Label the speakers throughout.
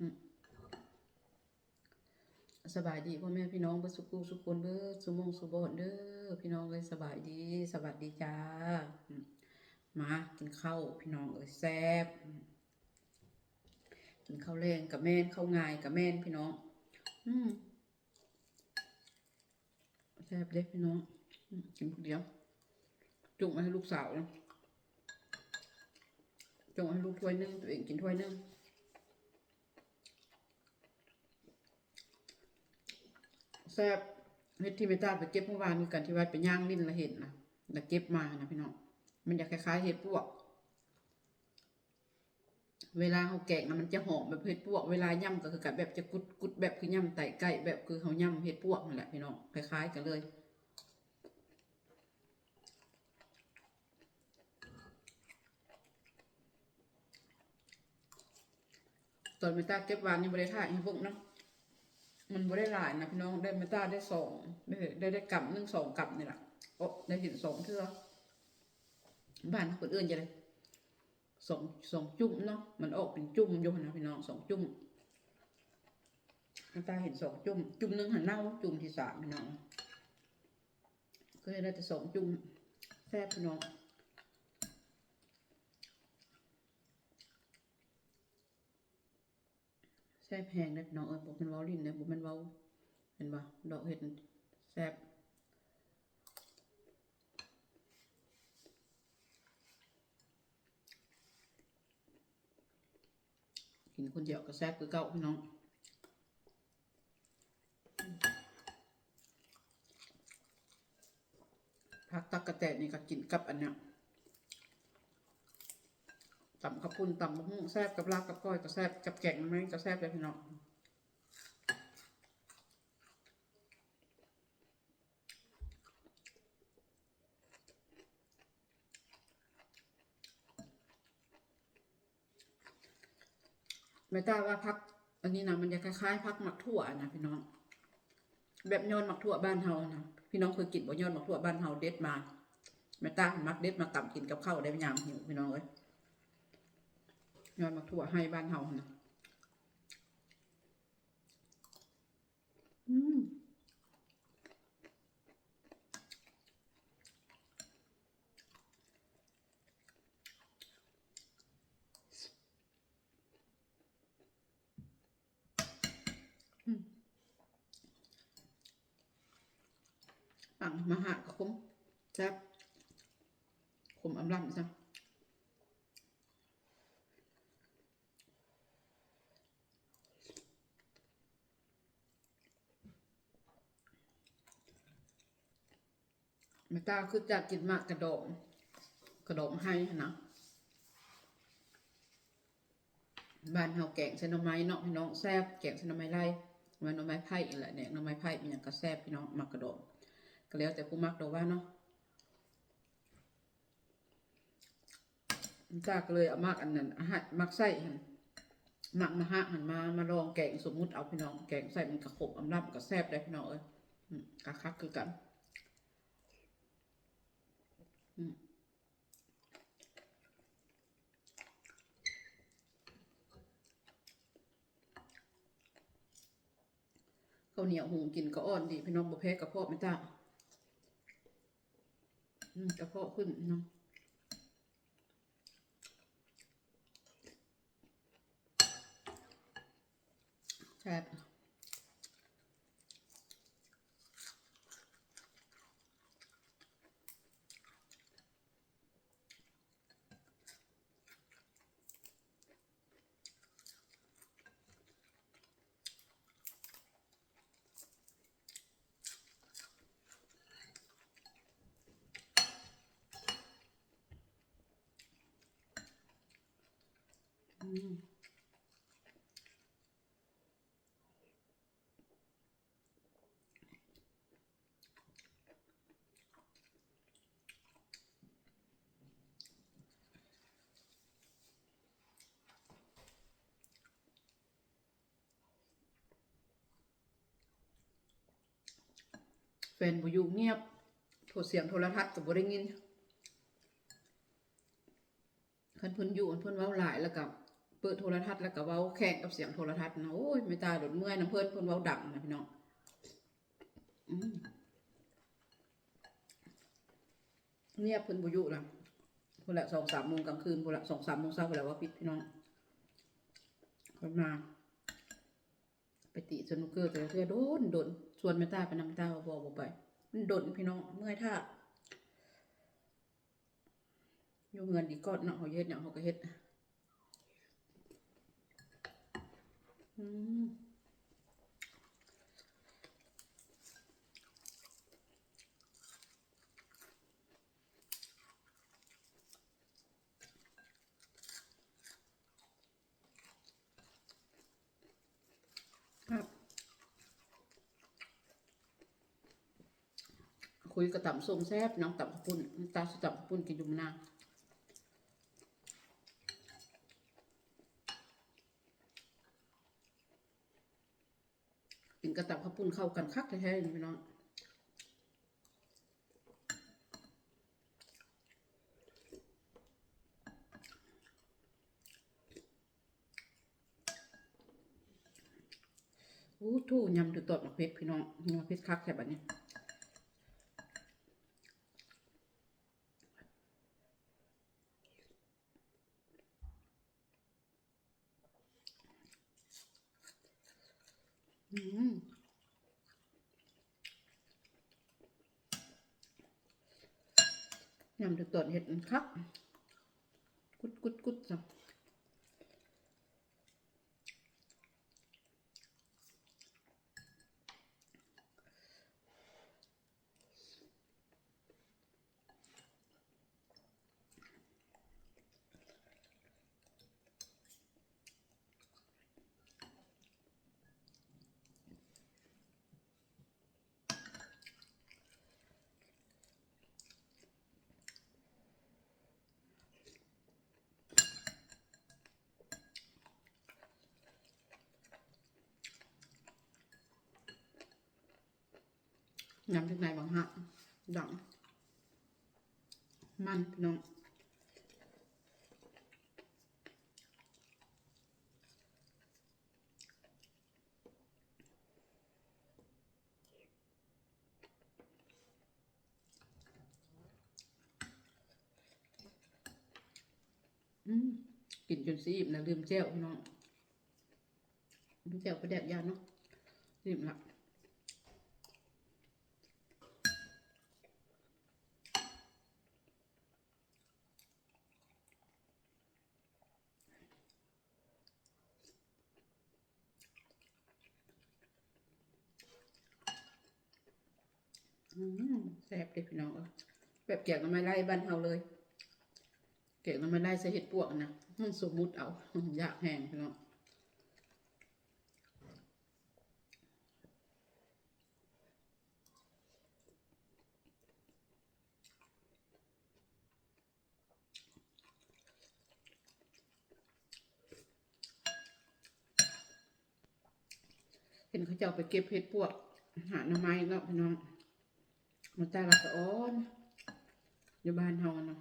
Speaker 1: สบายดีพ่อแม่พี่น้องเบ่สุขุสุขคนเด้อสุมงสุบอนเด้อพี่น้องเอ้ยสบายดีสวัสดีจ้ามากินข้าวพี่น้องเอ้ยแซ่บกินข้าวแรงกับแม่นข้าวง่ายกับแม่นพี่น้องแซ่บเด้พี่น้องกินคนเดียวจุ่มมาให้ลูกสาวนะจุ่มให้ลูกถ้วยนึงตัวเองกินถ้วยนึงแซ่บเฮ็ดที่เมตาไปเก็บเมื่อวานกันที่วัดไปย่างลิ้นละเห็ดนะแล้วเก็บมานะพี่น้องมันจะคล้ายๆเห็ดพวกเวลาเขาแกงนะมันจะหอมแบบเห็ดพวกเวลาย่ำก็คือกับแบบจะกุดแบบคือย่ำไต่ไก่แบบคือเขาย่ำเห็ดพวกนั่นแหละพี่น้องคล้ายๆกันเลยตอนเมตาเก็บวานนี่บริถ่ายให้พวกเนาะมันบริหลายนะพี่น้องได้เมตาได้สองได้กำ1 2กำนี่แหละโอ้ได้เห็น2 เทื่อบ้านคนอื่นจะเลยสองจุ่มเนาะมันออกเป็นจุ่มอยู่นะพี่น้อง2 จุ่มตาเห็น2 จุ่มนึงหันเน่าจุ่มที่3พี่น้องก็เลยได้แต่2 จุ่มแซ่บพี่น้องแซ่บแพงนะพี่น้องบอกมันเว้าลิ้นนะบอกมันเว้าเห็นปะดอกเห็ดแซ่บกินคนเดียวก็แซ่บคือเก่าพี่น้องผักตักกะแตนนี่ก็กินกับอันเนี้ยตำข้าวปุ้นตำมะม่วงแซ่บกับลาบกับก้อยก็แซ่บกับแกงมันก็แซ่บเลยพี่น้องไม่ทราบว่าพักอันนี้นะมันจะคล้ายๆพักหมักถั่วนะพี่น้องแบบยอดหมักถั่วบ้านเฮานะพี่น้องเคยกินบ่ยอดหมักถั่วบ้านเฮาเด็ดมาไม่ตามักเด็ดมาตำกินกับข้าวได้เป็นยามหิวพี่น้องเอ้ยยอดหมักถั่วให้บ้านเฮานะปังมาหากับคุ้มแซ่บขมอำลำจ้ะไม่ตาคือจะกินมากกระดองให้นะบ้านเฮาแกงเส้นหน่อไม้เนาะพี่น้องแซ่บแกงเส้นหน่อไม้ไร่มันหน่อไม้ไผ่อีกแหละเนี่ยหน่อไม้ไผ่เป็นอย่างก็แซ่บพี่น้องมักกระดองก็แล้วแต่ผู้มักดอกว่าเนาะจ้าก็เลยเอามากอันนั้นอาหารมักใส่หมักมาหะหันมาลองแกงสมมุติเอาพี่น้องแกงใส่มันกระขบอำลำก็แซ่บได้พี่น้องเอ้ยกะคักคือกันข้าวเหนียวหุงกินก็อ่อนดีพี่น้องบุเพกระเพาะไม่จ้ากระเพาะขึ้นเนาะแซ่บแฟนบ่อยู่เงียบโทรเสียงโทรทัศน์ก็บ่ได้ยินคันเพิ่นอยู่เพิ่นเว้าหลายแล้วก็ เปิดโทรทัศน์แล้วก็เว้าแข่งกับเสียงโทรทัศน์นะโอ้ยไม่ตายหลดเมื่อยน้ำเพิ่นเว้าดังนะพี่น้องเงียบเพิ่นบ่อยู่ล่ะพุ่นละ2-3 โมงกลางคืนพุ่นละ2-3 โมงเช้าพุ่นละว่าปิดพี่น้องเพิ่นมาไปติสนุกเกอร์แต่ละเทื่อโดนชวนแม่ตาไปนำตาบ่ไปมันโดนพี่น้องเมื่อยท่าอยู่เงินดีก่อนเนาะเฮาเฮ็ดหยังเฮาก็เฮ็ดครับคุยกระต่ำส้มแซ่บน้องต่ำข้าวปุ้นตาสิต่ำข้าวปุ้นกินอยู่มานานกินกระต่ำข้าวปุ้นเข้ากันคักแท้ๆนี่พี่น้องทู่ยำถึงตอดมะเขือพี่น้องมะเขือคักแค่แบบนี้ยำถึงตอดเห็ดคักกุดจ้ะยำถึงไหนบางฮะดังมันพี่น้องกินจนซีบนะลืมแจ่วพี่น้องลืมแจ่วประเดี๋ยวยาเนาะซีบละแซ่บเลยพี่น้องแบบแกงน้ำมันไล่บ้านเฮาเลยแกงน้ำมันไล่ใส่เห็ดปวกนะสมมุติเอาอยากแห้งพี่น้องเห็นเขาเจ้าไปเก็บเห็ดปวกหาหน่อไม้เนาะพี่น้องมันตาละสะอ้อนอยู่บ้านเฮาเนาะ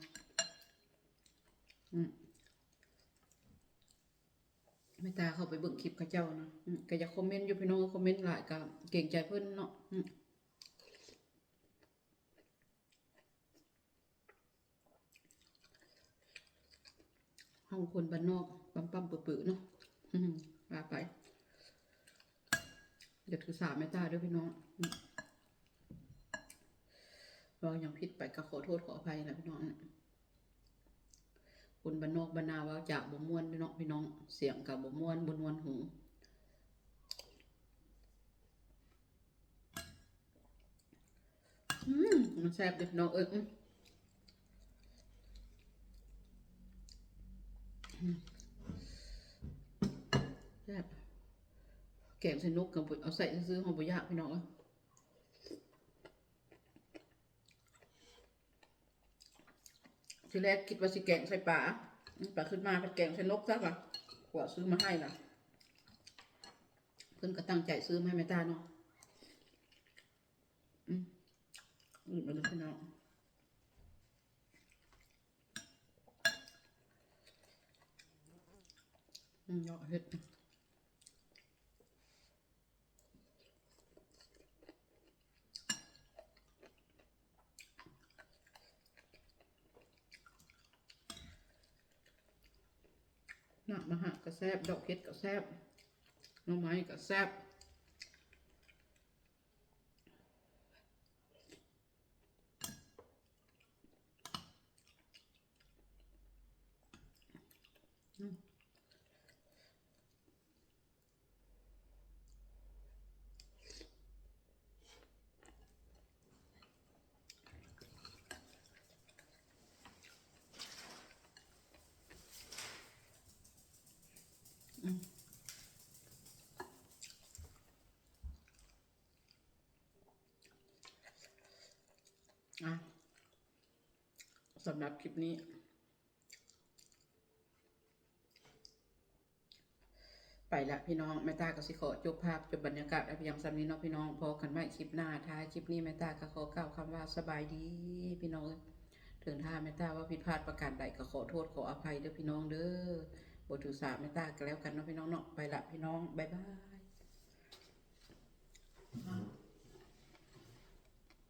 Speaker 1: ไม่ตาเข้าไปเบิ่งคลิปเขาเจ้าเนาะก็อยากคอมเมนต์อยู่พี่น้องคอมเมนต์หลายก็เก่งใจเพิ่นเนาะเฮาคนบ้านนอกปั๊มๆปื้อๆเนาะว่าไปอย่าถือสาแม่ตาด้วยพี่น้องเราอย่างผิดไปก็ขอโทษขออภัยนะพี่น้องคนบ้านนอกบ้านนาว่าจากบ่ม่วนพี่น้องเสียงกับบ่ม่วนบนวนหูมันแซ่บเด็ดน้องแซ่บแกงใส่นกกับเอาใส่ซื้อหอมบุยากพี่น้องทีแรกคิดว่าสิแกงใส่ปลาขึ้นมาเป็นแกงใส่นกซะป่ะขวดซื้อมาให้ล่ะเพิ่นก็ตั้งใจซื้อมาให้แม่ตาเนาะมาดูพี่น้อง ดอกเห็ดหนักมาหะกระแซบดอกเห็ดกระแซบหน่อไม้กระแซบอ่ะสำหรับคลิปนี้ไปละพี่น้องแม่ตาก็สิขอจบภาพจบบรรยากาศเพียงสำนี้เนาะพี่น้องพอกันไว้คลิปหน้าท้ายคลิปนี้แม่ตาก็ขอกล่าวคำว่าสบายดีพี่น้องถึงถ้าแม่ตาว่าผิดพลาดประการใดก็ขอโทษขออภัยเด้อพี่น้องเด้อบ่ถือสาแม่ตาก็แล้วกันเนาะพี่น้องเนาะไปละพี่น้องบ๊ายบาย